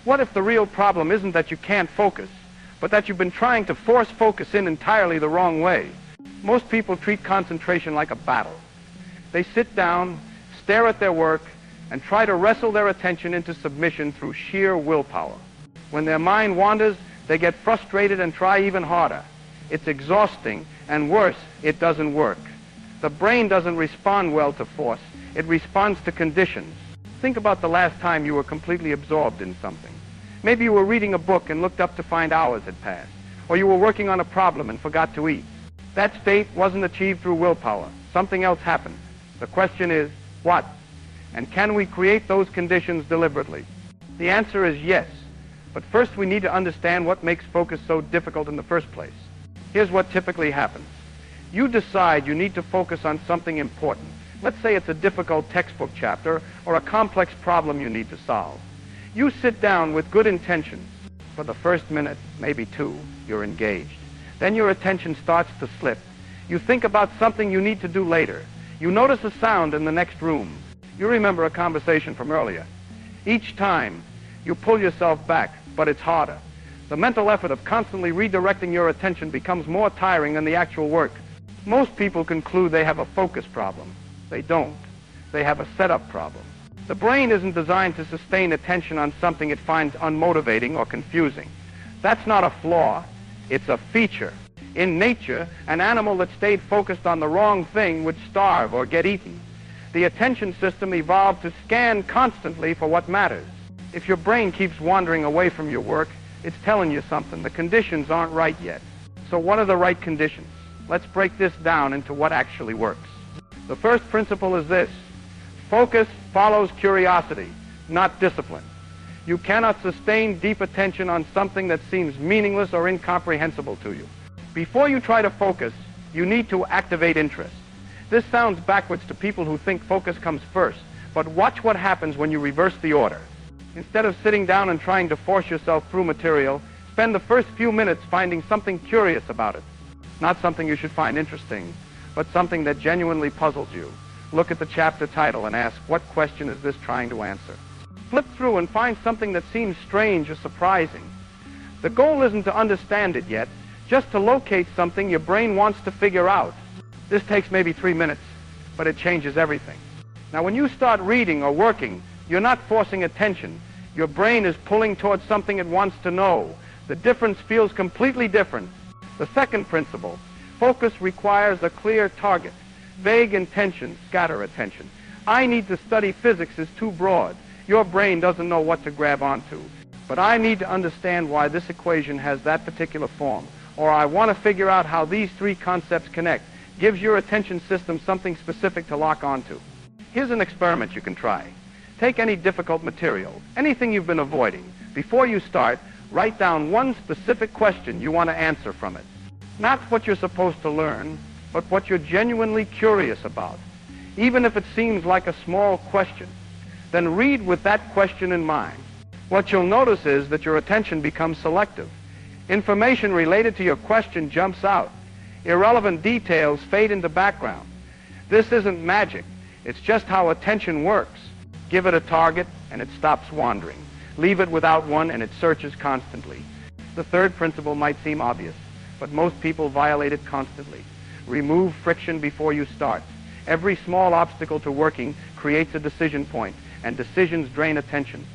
What if the real problem isn't that you can't focus, but that you've been trying to force focus in entirely the wrong way? Most people treat concentration like a battle. They sit down, stare at their work, and try to wrestle their attention into submission through sheer willpower. When their mind wanders, they get frustrated and try even harder. It's exhausting, and worse, it doesn't work. The brain doesn't respond well to force. It responds to conditions. Think about the last time you were completely absorbed in something. Maybe you were reading a book and looked up to find hours had passed, or you were working on a problem and forgot to eat. That state wasn't achieved through willpower. Something else happened. The question is, what? And can we create those conditions deliberately? The answer is yes. But first we need to understand what makes focus so difficult in the first place. Here's what typically happens. You decide you need to focus on something important. Let's say it's a difficult textbook chapter or a complex problem you need to solve. You sit down with good intentions. For the first minute, maybe two, you're engaged. Then your attention starts to slip. You think about something you need to do later. You notice a sound in the next room. You remember a conversation from earlier. Each time, you pull yourself back, but it's harder. The mental effort of constantly redirecting your attention becomes more tiring than the actual work. Most people conclude they have a focus problem. They don't. They have a setup problem. The brain isn't designed to sustain attention on something it finds unmotivating or confusing. That's not a flaw. It's a feature. In nature, an animal that stayed focused on the wrong thing would starve or get eaten. The attention system evolved to scan constantly for what matters. If your brain keeps wandering away from your work, it's telling you something. The conditions aren't right yet. So what are the right conditions? Let's break this down into what actually works. The first principle is this. Focus follows curiosity, not discipline. You cannot sustain deep attention on something that seems meaningless or incomprehensible to you. Before you try to focus, you need to activate interest. This sounds backwards to people who think focus comes first, but watch what happens when you reverse the order. Instead of sitting down and trying to force yourself through material, spend the first few minutes finding something curious about it. Not something you should find interesting, but something that genuinely puzzles you. Look at the chapter title and ask, what question is this trying to answer? Flip through and find something that seems strange or surprising. The goal isn't to understand it yet, just to locate something your brain wants to figure out. This takes maybe 3 minutes, but it changes everything. Now, when you start reading or working, you're not forcing attention. Your brain is pulling towards something it wants to know. The difference feels completely different. The second principle, focus requires a clear target. Vague intentions scatter attention. I need to study physics is too broad. Your brain doesn't know what to grab onto. But I need to understand why this equation has that particular form. Or I want to figure out how these three concepts connect. Gives your attention system something specific to lock onto. Here's an experiment you can try. Take any difficult material, anything you've been avoiding. Before you start, write down one specific question you want to answer from it. Not what you're supposed to learn, but what you're genuinely curious about. Even if it seems like a small question, then read with that question in mind. What you'll notice is that your attention becomes selective. Information related to your question jumps out. Irrelevant details fade into background. This isn't magic. It's just how attention works. Give it a target, and it stops wandering. Leave it without one, and it searches constantly. The third principle might seem obvious, but most people violate it constantly. Remove friction before you start. Every small obstacle to working creates a decision point, and decisions drain attention.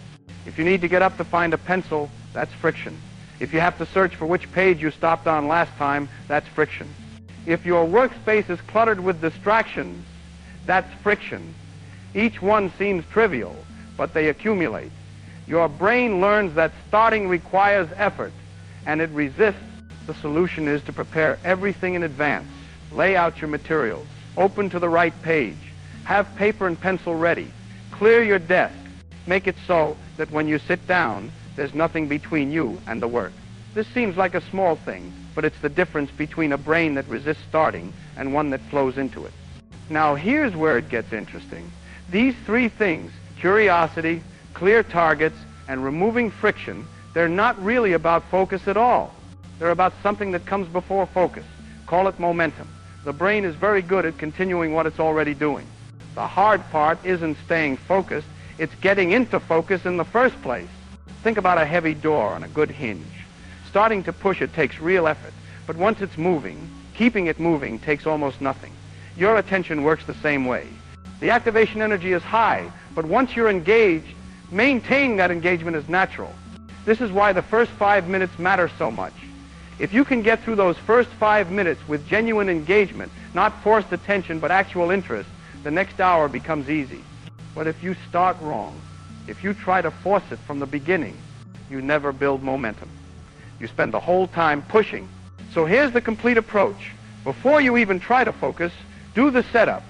If you need to get up to find a pencil, that's friction. If you have to search for which page you stopped on last time, that's friction. If your workspace is cluttered with distractions, that's friction. Each one seems trivial, but they accumulate. Your brain learns that starting requires effort, and it resists. The solution is to prepare everything in advance. Lay out your materials. Open to the right page. Have paper and pencil ready. Clear your desk. Make it so that when you sit down, there's nothing between you and the work. This seems like a small thing, but it's the difference between a brain that resists starting and one that flows into it. Now, here's where it gets interesting. These three things, curiosity, clear targets, and removing friction, they're not really about focus at all. They're about something that comes before focus. Call it momentum. The brain is very good at continuing what it's already doing. The hard part isn't staying focused, it's getting into focus in the first place. Think about a heavy door on a good hinge. Starting to push it takes real effort, but once it's moving, keeping it moving takes almost nothing. Your attention works the same way. The activation energy is high, but once you're engaged, maintaining that engagement is natural. This is why the first 5 minutes matter so much. If you can get through those first 5 minutes with genuine engagement, not forced attention but actual interest, the next hour becomes easy. But if you start wrong, if you try to force it from the beginning, you never build momentum. You spend the whole time pushing. So here's the complete approach. Before you even try to focus, do the setup.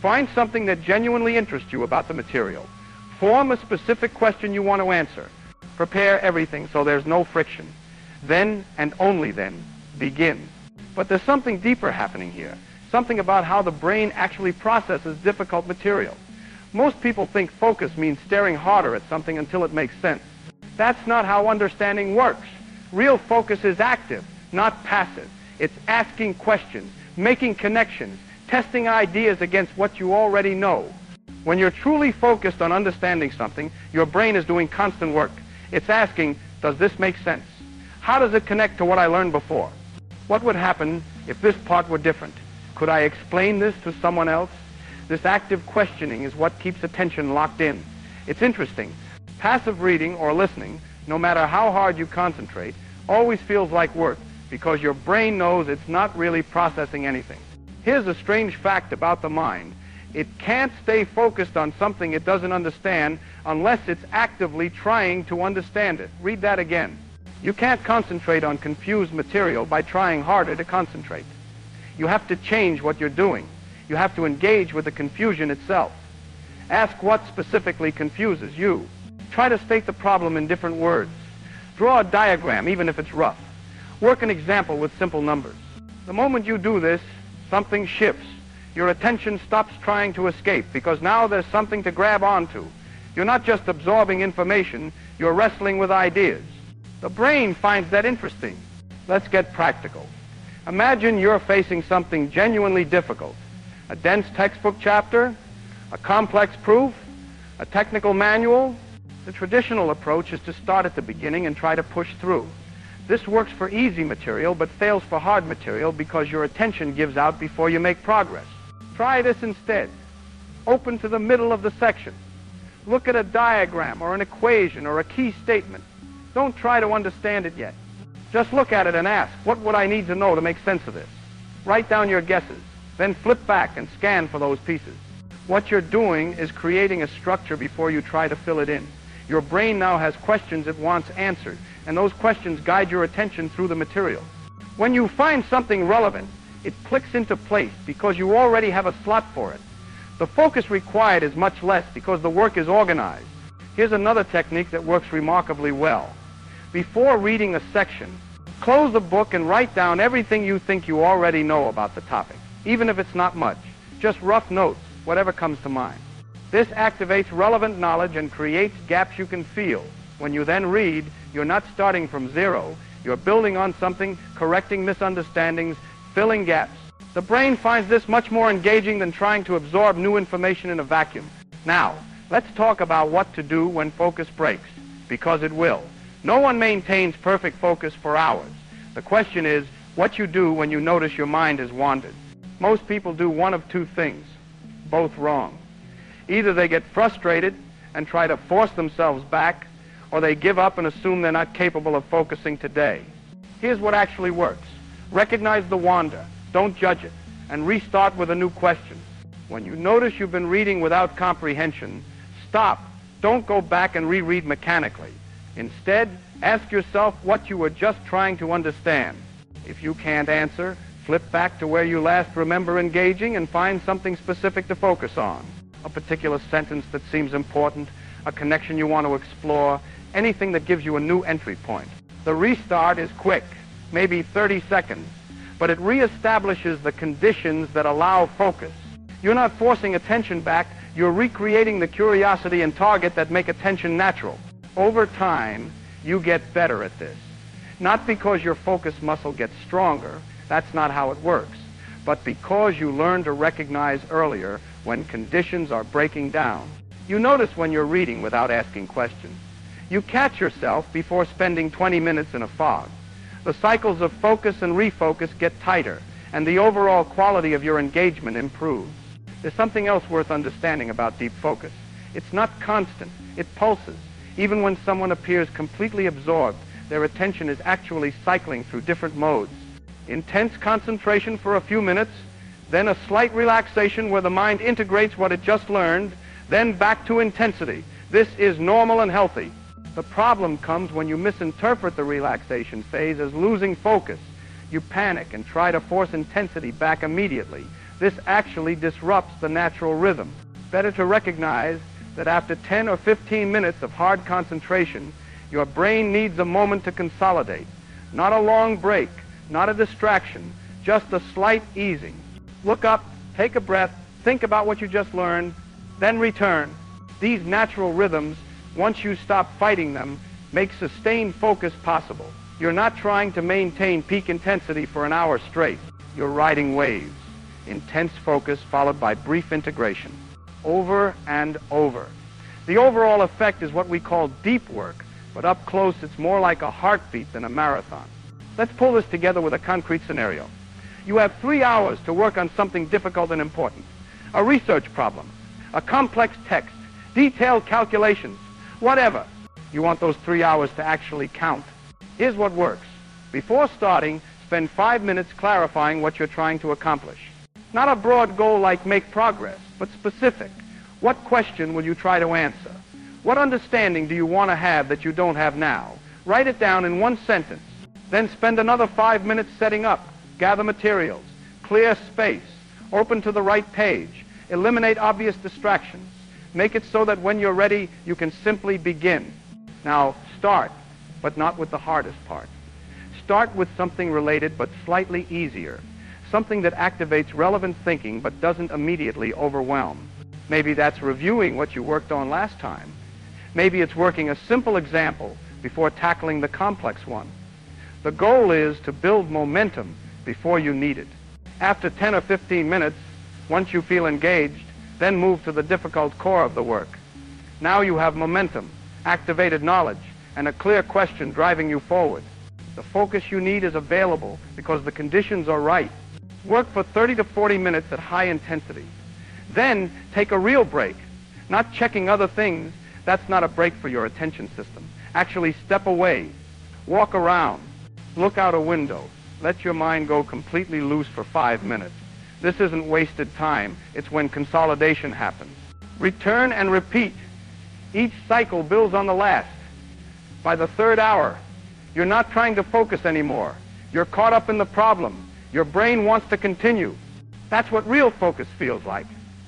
Find something that genuinely interests you about the material. Form a specific question you want to answer. Prepare everything so there's no friction. Then, and only then, begin. But there's something deeper happening here. Something about how the brain actually processes difficult material. Most people think focus means staring harder at something until it makes sense. That's not how understanding works. Real focus is active, not passive. It's asking questions, making connections, testing ideas against what you already know. When you're truly focused on understanding something, your brain is doing constant work. It's asking, does this make sense? How does it connect to what I learned before? What would happen if this part were different? Could I explain this to someone else? This active questioning is what keeps attention locked in. It's interesting. Passive reading or listening, no matter how hard you concentrate, always feels like work because your brain knows it's not really processing anything. Here's a strange fact about the mind. It can't stay focused on something it doesn't understand unless it's actively trying to understand it. Read that again. You can't concentrate on confused material by trying harder to concentrate. You have to change what you're doing. You have to engage with the confusion itself. Ask what specifically confuses you. Try to state the problem in different words. Draw a diagram, even if it's rough. Work an example with simple numbers. The moment you do this, something shifts. Your attention stops trying to escape because now there's something to grab onto. You're not just absorbing information, you're wrestling with ideas. The brain finds that interesting. Let's get practical. Imagine you're facing something genuinely difficult. A dense textbook chapter, a complex proof, a technical manual. The traditional approach is to start at the beginning and try to push through. This works for easy material but fails for hard material because your attention gives out before you make progress. Try this instead. Open to the middle of the section. Look at a diagram or an equation or a key statement. Don't try to understand it yet. Just look at it and ask, what would I need to know to make sense of this? Write down your guesses. Then flip back and scan for those pieces. What you're doing is creating a structure before you try to fill it in. Your brain now has questions it wants answered, and those questions guide your attention through the material. When you find something relevant, it clicks into place because you already have a slot for it. The focus required is much less because the work is organized. Here's another technique that works remarkably well. Before reading a section, close the book and write down everything you think you already know about the topic, even if it's not much. Just rough notes, whatever comes to mind. This activates relevant knowledge and creates gaps you can feel. When you then read, you're not starting from zero. You're building on something, correcting misunderstandings, filling gaps. The brain finds this much more engaging than trying to absorb new information in a vacuum. Now, let's talk about what to do when focus breaks, because it will. No one maintains perfect focus for hours. The question is what you do when you notice your mind has wandered. Most people do one of two things, both wrong. Either they get frustrated and try to force themselves back, or they give up and assume they're not capable of focusing today. Here's what actually works. Recognize the wander, don't judge it, and restart with a new question. When you notice you've been reading without comprehension, stop. Don't go back and reread mechanically. Instead, ask yourself what you were just trying to understand. If you can't answer, flip back to where you last remember engaging and find something specific to focus on. A particular sentence that seems important, a connection you want to explore, anything that gives you a new entry point. The restart is quick, maybe 30 seconds, but it reestablishes the conditions that allow focus. You're not forcing attention back, you're recreating the curiosity and target that make attention natural. Over time, you get better at this. Not because your focus muscle gets stronger, that's not how it works, but because you learn to recognize earlier when conditions are breaking down. You notice when you're reading without asking questions. You catch yourself before spending 20 minutes in a fog. The cycles of focus and refocus get tighter, and the overall quality of your engagement improves. There's something else worth understanding about deep focus. It's not constant. It pulses. Even when someone appears completely absorbed, their attention is actually cycling through different modes. Intense concentration for a few minutes, then a slight relaxation where the mind integrates what it just learned, then back to intensity. This is normal and healthy. The problem comes when you misinterpret the relaxation phase as losing focus. You panic and try to force intensity back immediately. This actually disrupts the natural rhythm. Better to recognize that after 10 or 15 minutes of hard concentration, your brain needs a moment to consolidate. Not a long break, not a distraction, just a slight easing. Look up, take a breath, think about what you just learned, then return. These natural rhythms, once you stop fighting them, make sustained focus possible. You're not trying to maintain peak intensity for an hour straight. You're riding waves. Intense focus followed by brief integration. Over and over. The overall effect is what we call deep work, but up close it's more like a heartbeat than a marathon. Let's pull this together with a concrete scenario. You have 3 hours to work on something difficult and important. A research problem, a complex text, detailed calculations, whatever. You want those 3 hours to actually count. Here's what works. Before starting, spend 5 minutes clarifying what you're trying to accomplish. Not a broad goal like make progress, but specific. What question will you try to answer? What understanding do you want to have that you don't have now? Write it down in one sentence. Then spend another 5 minutes setting up. Gather materials. Clear space. Open to the right page. Eliminate obvious distractions. Make it so that when you're ready, you can simply begin. Now, start, but not with the hardest part. Start with something related but slightly easier. Something that activates relevant thinking but doesn't immediately overwhelm. Maybe that's reviewing what you worked on last time. Maybe it's working a simple example before tackling the complex one. The goal is to build momentum before you need it. After 10 or 15 minutes, once you feel engaged, then move to the difficult core of the work. Now you have momentum, activated knowledge, and a clear question driving you forward. The focus you need is available because the conditions are right. Work for 30 to 40 minutes at high intensity. Then take a real break. Not checking other things. That's not a break for your attention system. Actually step away. Walk around. Look out a window. Let your mind go completely loose for 5 minutes. This isn't wasted time. It's when consolidation happens. Return and repeat. Each cycle builds on the last. By the 3rd hour, you're not trying to focus anymore. You're caught up in the problem. Your brain wants to continue. That's what real focus feels like.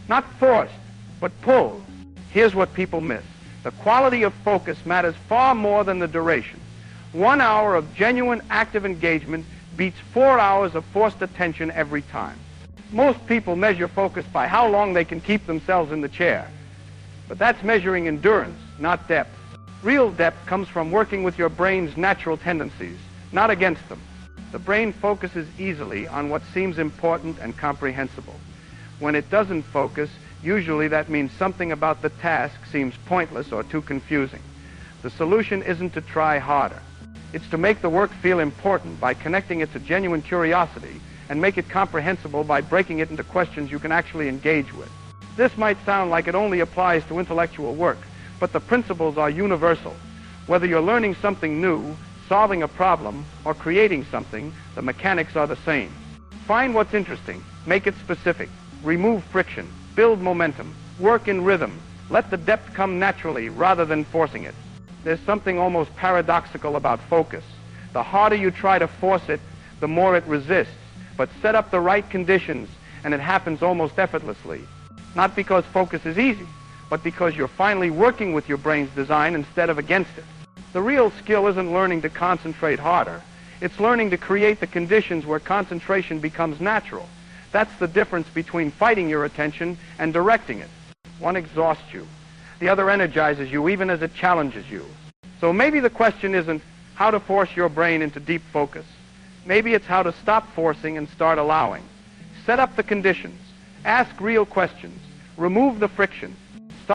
Not forced, but pulled. Here's what people miss. The quality of focus matters far more than the duration. 1 hour of genuine active engagement beats 4 hours of forced attention every time. Most people measure focus by how long they can keep themselves in the chair. But that's measuring endurance, not depth. Real depth comes from working with your brain's natural tendencies, not against them. The brain focuses easily on what seems important and comprehensible. When it doesn't focus, usually that means something about the task seems pointless or too confusing. The solution isn't to try harder. It's to make the work feel important by connecting it to genuine curiosity and make it comprehensible by breaking it into questions you can actually engage with. This might sound like it only applies to intellectual work, but the principles are universal. Whether you're learning something new, solving a problem, or creating something, the mechanics are the same. Find what's interesting, make it specific, remove friction, build momentum, work in rhythm, let the depth come naturally rather than forcing it. There's something almost paradoxical about focus. The harder you try to force it, the more it resists, but set up the right conditions and it happens almost effortlessly. Not because focus is easy, but because you're finally working with your brain's design instead of against it. The real skill isn't learning to concentrate harder. It's learning to create the conditions where concentration becomes natural. That's the difference between fighting your attention and directing it. One exhausts you. The other energizes you even as it challenges you. So maybe the question isn't how to force your brain into deep focus. Maybe it's how to stop forcing and start allowing. Set up the conditions. Ask real questions. Remove the friction.